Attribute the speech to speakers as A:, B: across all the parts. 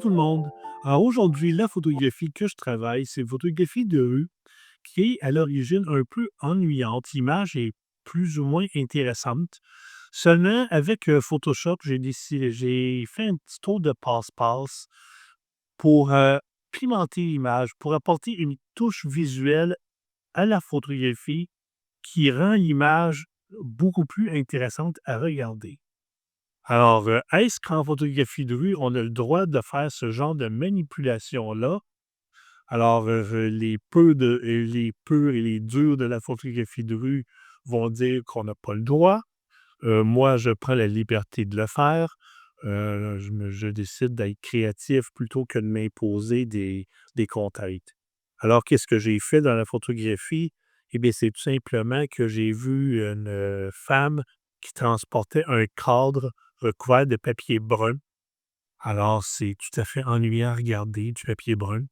A: Bonjour tout le monde. Alors aujourd'hui, la photographie que je travaille, c'est une photographie de rue qui est à l'origine un peu ennuyante. L'image est plus ou moins intéressante. Seulement, avec Photoshop, j'ai fait un petit tour de passe-passe pour pimenter l'image, pour apporter une touche visuelle à la photographie qui rend l'image beaucoup plus intéressante à regarder. Alors, est-ce qu'en photographie de rue, on a le droit de faire ce genre de manipulation-là? Alors, les purs et les durs de la photographie de rue vont dire qu'on n'a pas le droit. Moi, je prends la liberté de le faire. Je décide d'être créatif plutôt que de m'imposer des contraintes. Alors, qu'est-ce que j'ai fait dans la photographie? Eh bien, c'est tout simplement que j'ai vu une femme qui transportait un cadre recouvert de papier brun. Alors, c'est tout à fait ennuyant à regarder, du papier brun.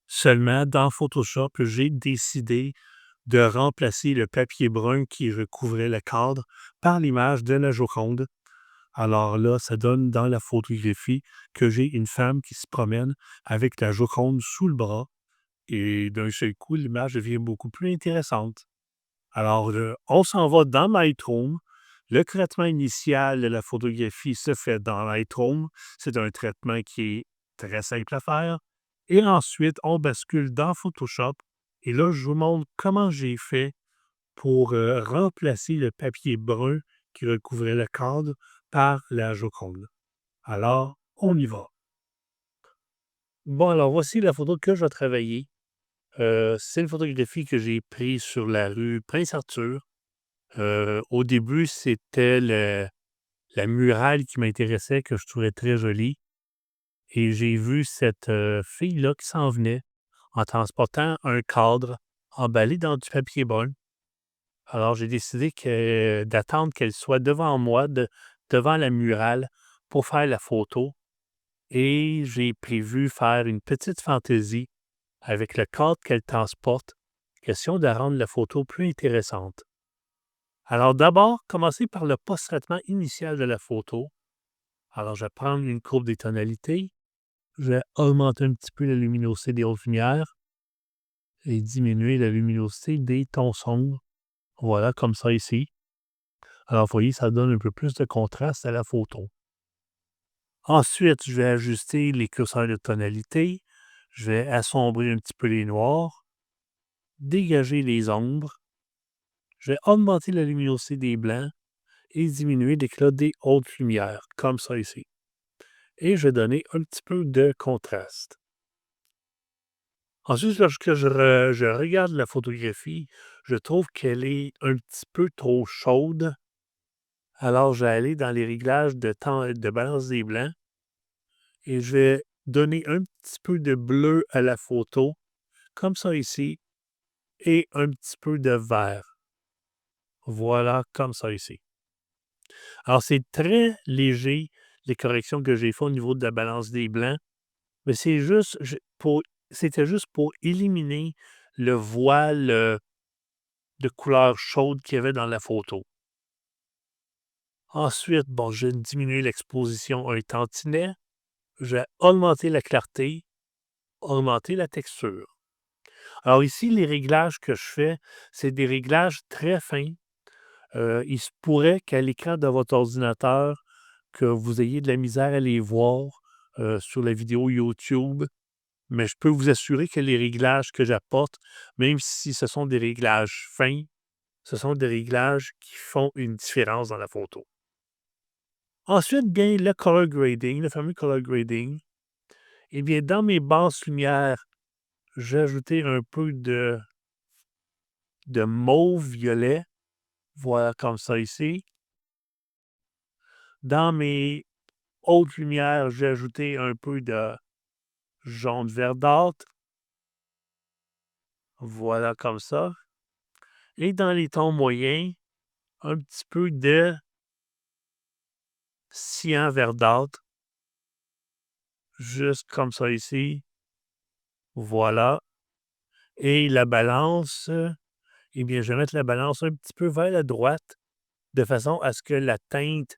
A: Seulement, dans Photoshop, j'ai décidé de remplacer le papier brun qui recouvrait le cadre par l'image de la Joconde. Alors là, ça donne dans la photographie que j'ai une femme qui se promène avec la Joconde sous le bras et d'un seul coup, l'image devient beaucoup plus intéressante. Alors, on s'en va dans Lightroom. Le traitement initial de la photographie se fait dans Lightroom. C'est un traitement qui est très simple à faire. Et ensuite, on bascule dans Photoshop. Et là, je vous montre comment j'ai fait pour remplacer le papier brun qui recouvrait le cadre par la Joconde. Alors, on y va. Bon, alors voici la photo que je vais travailler. C'est une photographie que j'ai prise sur la rue Prince-Arthur. Au début, c'était la murale qui m'intéressait, que je trouvais très jolie. Et j'ai vu cette fille-là qui s'en venait en transportant un cadre emballé dans du papier brun. Alors, j'ai décidé d'attendre qu'elle soit devant moi, devant la murale, pour faire la photo. Et j'ai prévu faire une petite fantaisie avec le cadre qu'elle transporte, question de rendre la photo plus intéressante. Alors d'abord, commencer par le post-traitement initial de la photo. Alors, je vais prendre une courbe des tonalités, je vais augmenter un petit peu la luminosité des hautes lumières et diminuer la luminosité des tons sombres. Voilà, comme ça ici. Alors, vous voyez, ça donne un peu plus de contraste à la photo. Ensuite, je vais ajuster les curseurs de tonalité. Je vais assombrir un petit peu les noirs, dégager les ombres. Je vais augmenter la luminosité des blancs et diminuer l'éclat des hautes lumières, comme ça ici. Et je vais donner un petit peu de contraste. Ensuite, lorsque je regarde la photographie, je trouve qu'elle est un petit peu trop chaude. Alors, je vais aller dans les réglages de balance des blancs et je vais donner un petit peu de bleu à la photo, comme ça ici, et un petit peu de vert. Voilà, comme ça ici. Alors, c'est très léger, les corrections que j'ai faites au niveau de la balance des blancs, mais c'était juste pour éliminer le voile de couleur chaude qu'il y avait dans la photo. Ensuite, bon, je vais diminuer l'exposition un tantinet. Je vais augmenter la clarté, augmenter la texture. Alors ici, les réglages que je fais, c'est des réglages très fins. Il se pourrait qu'à l'écran de votre ordinateur, que vous ayez de la misère à les voir sur la vidéo YouTube, mais je peux vous assurer que les réglages que j'apporte, même si ce sont des réglages fins, ce sont des réglages qui font une différence dans la photo. Ensuite, bien, le color grading, le fameux color grading. Eh bien, dans mes basses lumières, j'ai ajouté un peu de mauve-violet. Voilà, comme ça ici. Dans mes hautes lumières, j'ai ajouté un peu de jaune verdâtre. Voilà, comme ça. Et dans les tons moyens, un petit peu de cyan verdâtre. Juste comme ça ici. Voilà. Et la balance, eh bien, je vais mettre la balance un petit peu vers la droite, de façon à ce que la teinte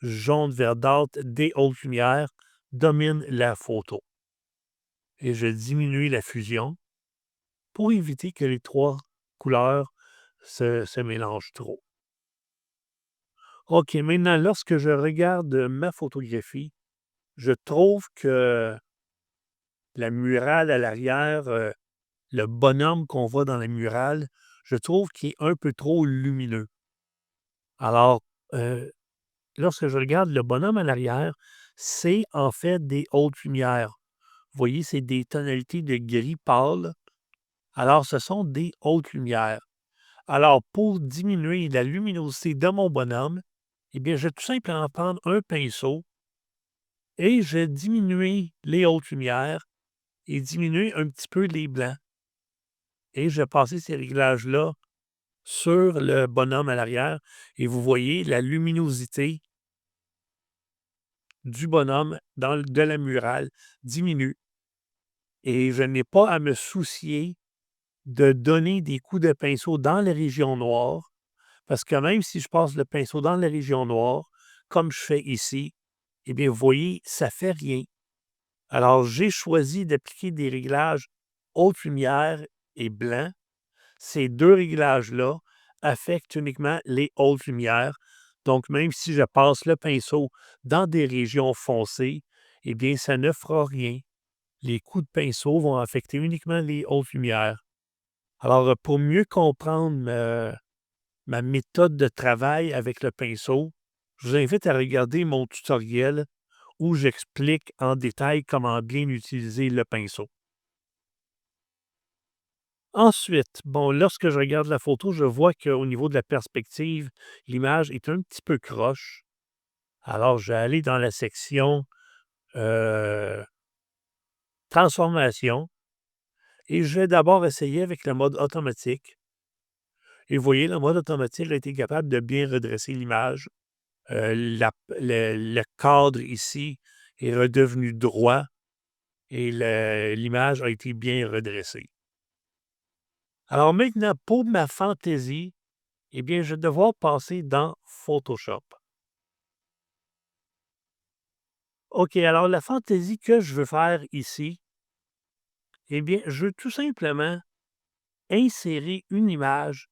A: jaune verdâtre des hautes lumières domine la photo. Et je diminue la fusion pour éviter que les 3 couleurs se mélangent trop. OK, maintenant, lorsque je regarde ma photographie, je trouve que la murale à l'arrière, le bonhomme qu'on voit dans la murale, je trouve qu'il est un peu trop lumineux. Alors, heu, lorsque je regarde le bonhomme à l'arrière, c'est en fait des hautes lumières. Vous voyez, c'est des tonalités de gris pâle. Alors, ce sont des hautes lumières. Alors, pour diminuer la luminosité de mon bonhomme, eh bien, je vais tout simplement prendre un pinceau et je vais diminuer les hautes lumières et diminuer un petit peu les blancs. Et je vais passer ces réglages-là sur le bonhomme à l'arrière et vous voyez la luminosité du bonhomme de la murale diminue. Et je n'ai pas à me soucier de donner des coups de pinceau dans les régions noires, parce que même si je passe le pinceau dans les régions noires, comme je fais ici, eh bien, vous voyez, ça ne fait rien. Alors, j'ai choisi d'appliquer des réglages haute lumière et blanc. Ces 2 réglages-là affectent uniquement les hautes lumières. Donc, même si je passe le pinceau dans des régions foncées, eh bien, ça ne fera rien. Les coups de pinceau vont affecter uniquement les hautes lumières. Alors, pour mieux comprendre ma méthode de travail avec le pinceau, je vous invite à regarder mon tutoriel où j'explique en détail comment bien utiliser le pinceau. Ensuite, bon, lorsque je regarde la photo, je vois qu'au niveau de la perspective, l'image est un petit peu croche. Alors, je vais aller dans la section transformation et je vais d'abord essayer avec le mode automatique. Et vous voyez, le mode automatique a été capable de bien redresser l'image. Le cadre ici est redevenu droit et l'image a été bien redressée. Alors maintenant, pour ma fantaisie, eh bien, je vais devoir passer dans Photoshop. OK, alors la fantaisie que je veux faire ici, eh bien, je veux tout simplement insérer une image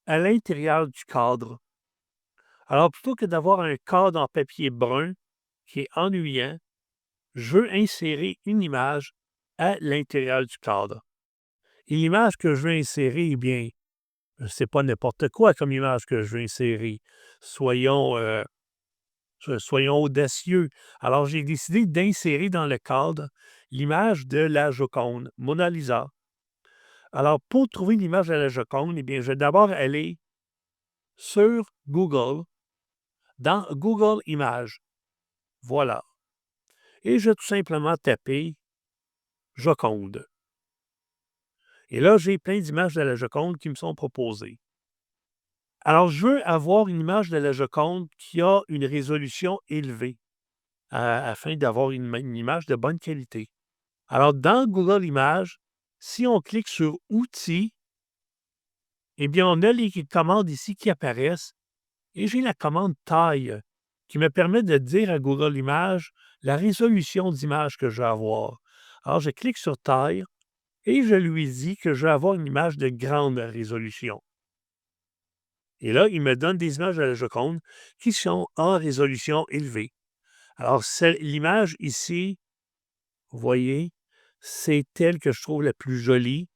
A: à l'intérieur du cadre. Alors, plutôt que d'avoir un cadre en papier brun qui est ennuyant, je veux insérer une image à l'intérieur du cadre. Et l'image que je veux insérer, eh bien, c'est pas n'importe quoi comme image que je veux insérer. Soyons, soyons audacieux. Alors, j'ai décidé d'insérer dans le cadre l'image de la Joconde, Mona Lisa. Alors, pour trouver l'image de la Joconde, eh bien, je vais d'abord aller sur Google, dans Google Images. Voilà. Et je vais tout simplement taper Joconde. Et là, j'ai plein d'images de la Joconde qui me sont proposées. Alors, je veux avoir une image de la Joconde qui a une résolution élevée afin d'avoir une image de bonne qualité. Alors, dans Google Images, si on clique sur Outils, eh bien, on a les commandes ici qui apparaissent et j'ai la commande Taille qui me permet de dire à Google Images la résolution d'image que je veux avoir. Alors, je clique sur Taille et je lui dis que je veux avoir une image de grande résolution. Et là, il me donne des images de la Joconde qui sont en résolution élevée. Alors, l'image ici, vous voyez, c'est elle que je trouve la plus jolie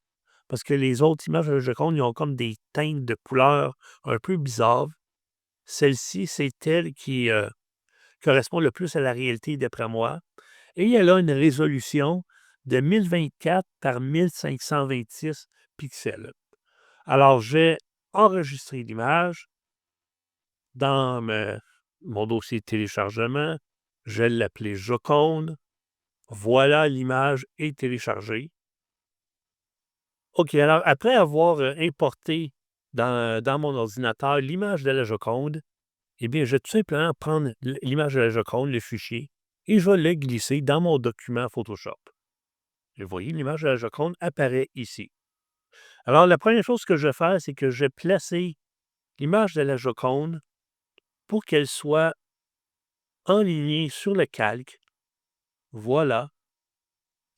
A: parce que les autres images de la Joconde, ils ont comme des teintes de couleurs un peu bizarres. Celle-ci, c'est elle qui correspond le plus à la réalité d'après moi. Et elle a une résolution de 1024 par 1526 pixels. Alors, je vais enregistrer l'image dans mon dossier de téléchargement. Je vais l'appeler Joconde. Voilà, l'image est téléchargée. OK, alors après avoir importé dans mon ordinateur l'image de la Joconde, eh bien, je vais tout simplement prendre l'image de la Joconde, le fichier, et je vais le glisser dans mon document Photoshop. Et vous voyez, l'image de la Joconde apparaît ici. Alors, la première chose que je vais faire, c'est que je vais placer l'image de la Joconde pour qu'elle soit enlignée sur le calque. Voilà.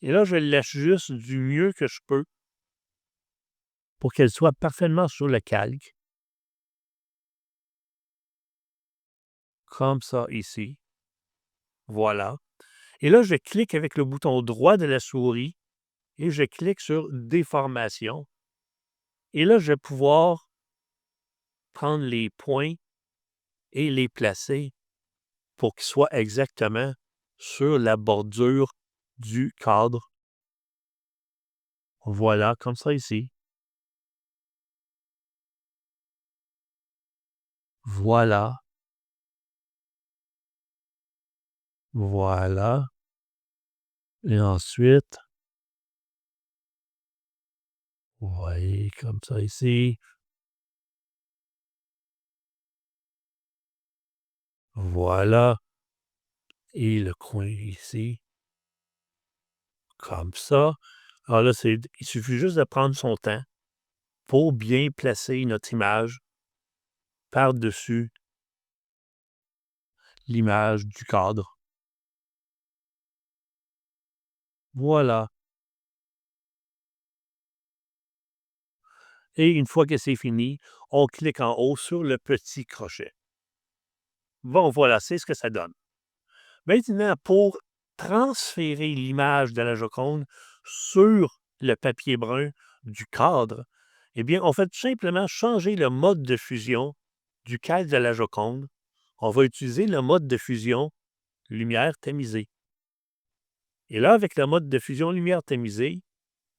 A: Et là, je l'ajuste du mieux que je peux pour qu'elle soit parfaitement sur le calque. Comme ça, ici. Voilà. Et là, je clique avec le bouton droit de la souris et je clique sur Déformation. Et là, je vais pouvoir prendre les points et les placer pour qu'ils soient exactement sur la bordure du cadre. Voilà, comme ça ici. Voilà. Voilà. Et ensuite, vous voyez comme ça ici. Voilà. Et le coin ici. Comme ça. Alors là, il suffit juste de prendre son temps pour bien placer notre image par-dessus l'image du cadre. Voilà. Et une fois que c'est fini, on clique en haut sur le petit crochet. Bon, voilà, c'est ce que ça donne. Maintenant, pour transférer l'image de la Joconde sur le papier brun du cadre, eh bien, on fait tout simplement changer le mode de fusion du calque de la Joconde. On va utiliser le mode de fusion lumière tamisée. Et là, avec le mode de fusion lumière tamisée,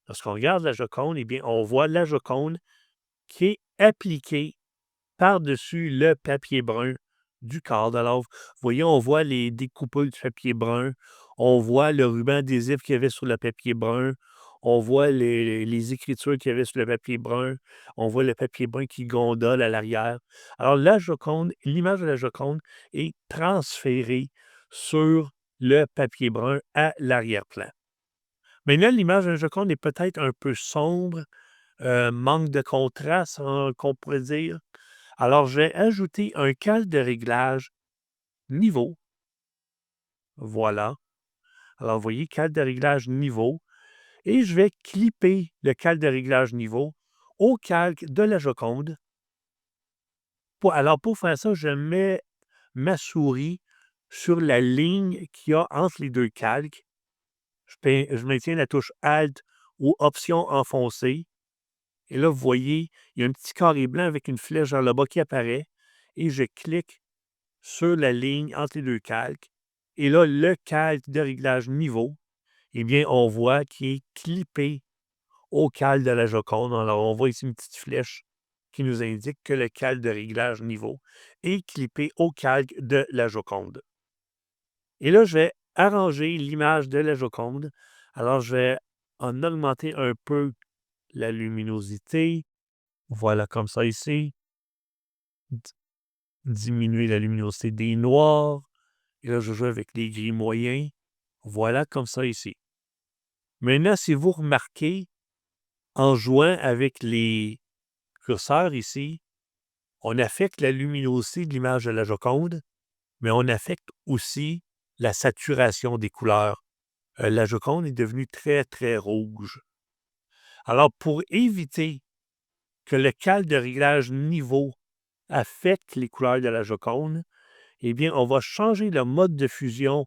A: lorsqu'on regarde la Joconde, eh bien, on voit la Joconde qui est appliquée par-dessus le papier brun du cadre. Alors, vous voyez, on voit les découpeurs du papier brun, on voit le ruban adhésif qu'il y avait sur le papier brun, on voit les écritures qu'il y avait sur le papier brun, on voit le papier brun qui gondole à l'arrière. Alors, la Joconde, l'image de la Joconde est transférée sur le papier brun à l'arrière-plan. Maintenant, l'image de la Joconde est peut-être un peu sombre, manque de contraste, qu'on pourrait dire. Alors, je vais ajouter un calque de réglage niveau. Voilà. Alors, vous voyez, calque de réglage niveau. Et je vais clipper le calque de réglage niveau au calque de la Joconde. Alors, pour faire ça, je mets ma souris sur la ligne qu'il y a entre les deux calques. Je maintiens la touche Alt ou Option enfoncée. Et là, vous voyez, il y a un petit carré blanc avec une flèche vers le bas qui apparaît. Et je clique sur la ligne entre les deux calques. Et là, le calque de réglage niveau, eh bien, on voit qu'il est clippé au calque de la Joconde. Alors, on voit ici une petite flèche qui nous indique que le calque de réglage niveau est clippé au calque de la Joconde. Et là, je vais arranger l'image de la Joconde. Alors, je vais en augmenter un peu la luminosité. Voilà, comme ça ici. Diminuer la luminosité des noirs. Et là, je joue avec les gris moyens. Voilà, comme ça ici. Maintenant, si vous remarquez, en jouant avec les curseurs ici, on affecte la luminosité de l'image de la Joconde, mais on affecte aussi la saturation des couleurs. La Joconde est devenue très, très rouge. Alors, pour éviter que le calque de réglage niveau affecte les couleurs de la Joconde, eh bien, on va changer le mode de fusion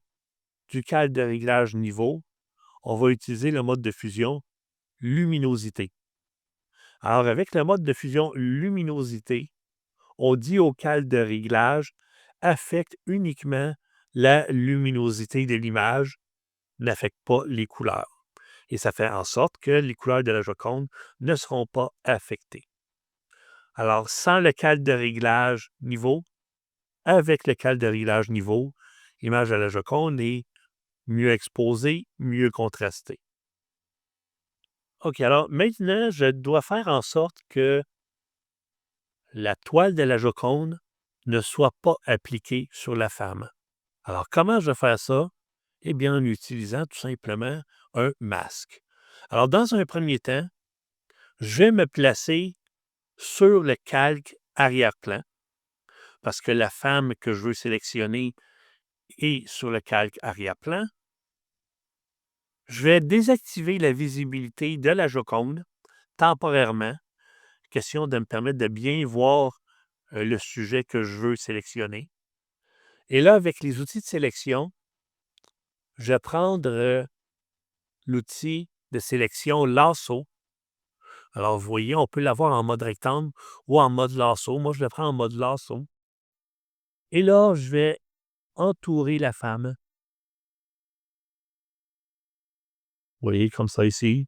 A: du calque de réglage niveau. On va utiliser le mode de fusion luminosité. Alors, avec le mode de fusion luminosité, on dit au calque de réglage affecte uniquement la luminosité de l'image, n'affecte pas les couleurs. Et ça fait en sorte que les couleurs de la Joconde ne seront pas affectées. Alors, sans le calque de réglage niveau, avec le calque de réglage niveau, l'image de la Joconde est mieux exposée, mieux contrastée. OK, alors maintenant, je dois faire en sorte que la toile de la Joconde ne soit pas appliquée sur la femme. Alors, comment je vais faire ça? Eh bien, en utilisant tout simplement un masque. Alors, dans un premier temps, je vais me placer sur le calque arrière-plan parce que la femme que je veux sélectionner est sur le calque arrière-plan. Je vais désactiver la visibilité de la Joconde temporairement, question de me permettre de bien voir le sujet que je veux sélectionner. Et là, avec les outils de sélection, je vais prendre l'outil de sélection lasso. Alors, vous voyez, on peut l'avoir en mode rectangle ou en mode lasso. Moi, je le prends en mode lasso. Et là, je vais entourer la femme. Vous voyez, comme ça ici.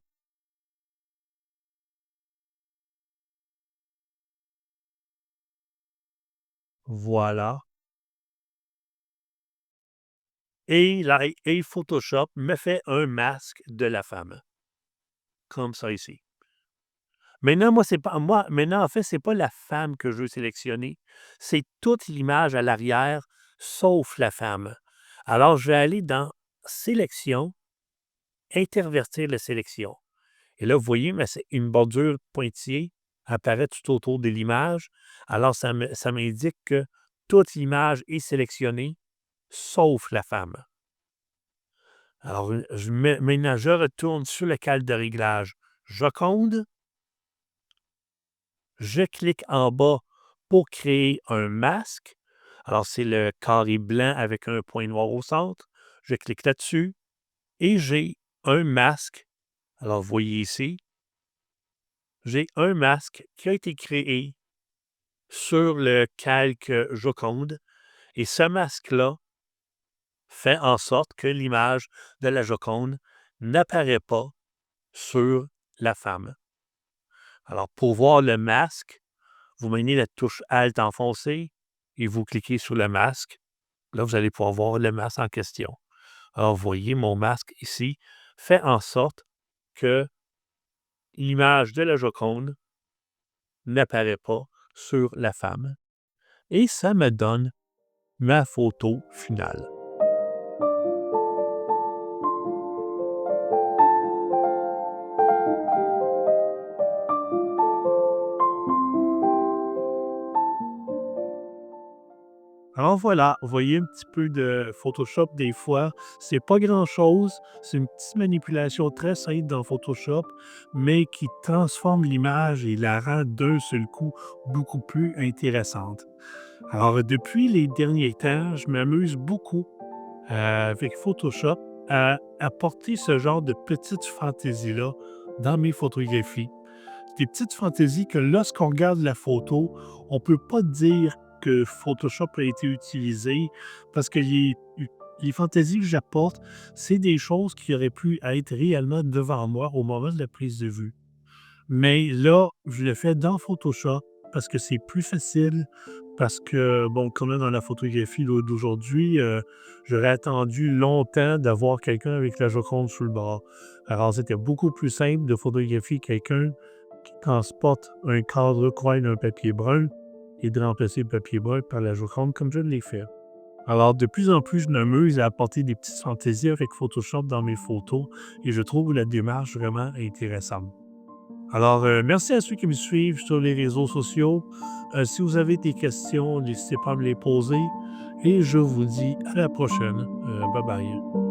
A: Voilà. Et Photoshop me fait un masque de la femme. Comme ça ici. Maintenant, maintenant, en fait, c'est pas la femme que je veux sélectionner. C'est toute l'image à l'arrière, sauf la femme. Alors, je vais aller dans Sélection, intervertir la sélection. Et là, vous voyez, mais c'est une bordure pointillée apparaît tout autour de l'image. Alors, ça m'indique que toute l'image est sélectionnée, sauf la femme. Alors, maintenant, je retourne sur le cadre de réglage Joconde. Je clique en bas pour créer un masque. Alors, c'est le carré blanc avec un point noir au centre. Je clique là-dessus et j'ai un masque. Alors, vous voyez ici, j'ai un masque qui a été créé sur le calque Joconde. Et ce masque-là fait en sorte que l'image de la Joconde n'apparaît pas sur la femme. Alors, pour voir le masque, vous maniez la touche Alt enfoncée et vous cliquez sur le masque. Là, vous allez pouvoir voir le masque en question. Alors, vous voyez, mon masque ici fait en sorte que l'image de la Joconde n'apparaît pas sur la femme. Et ça me donne ma photo finale. Alors voilà, vous voyez un petit peu de Photoshop des fois. C'est pas grand-chose, c'est une petite manipulation très simple dans Photoshop, mais qui transforme l'image et la rend d'un seul coup beaucoup plus intéressante. Alors depuis les derniers temps, je m'amuse beaucoup avec Photoshop à apporter ce genre de petites fantaisies-là dans mes photographies. Des petites fantaisies que lorsqu'on regarde la photo, on ne peut pas dire que Photoshop a été utilisé parce que les fantaisies que j'apporte, c'est des choses qui auraient pu être réellement devant moi au moment de la prise de vue. Mais là, je le fais dans Photoshop parce que c'est plus facile, parce que, bon, comme là, dans la photographie là, d'aujourd'hui, j'aurais attendu longtemps d'avoir quelqu'un avec la Joconde sous le bras. Alors, c'était beaucoup plus simple de photographier quelqu'un qui transporte un cadre coin d'un papier brun et de remplacer le papier brun par la Joconde comme je l'ai fait. Alors, de plus en plus, je m'amuse à apporter des petites fantaisies avec Photoshop dans mes photos et je trouve la démarche vraiment intéressante. Alors, merci à ceux qui me suivent sur les réseaux sociaux. Si vous avez des questions, n'hésitez pas à me les poser et je vous dis à la prochaine. Bye bye.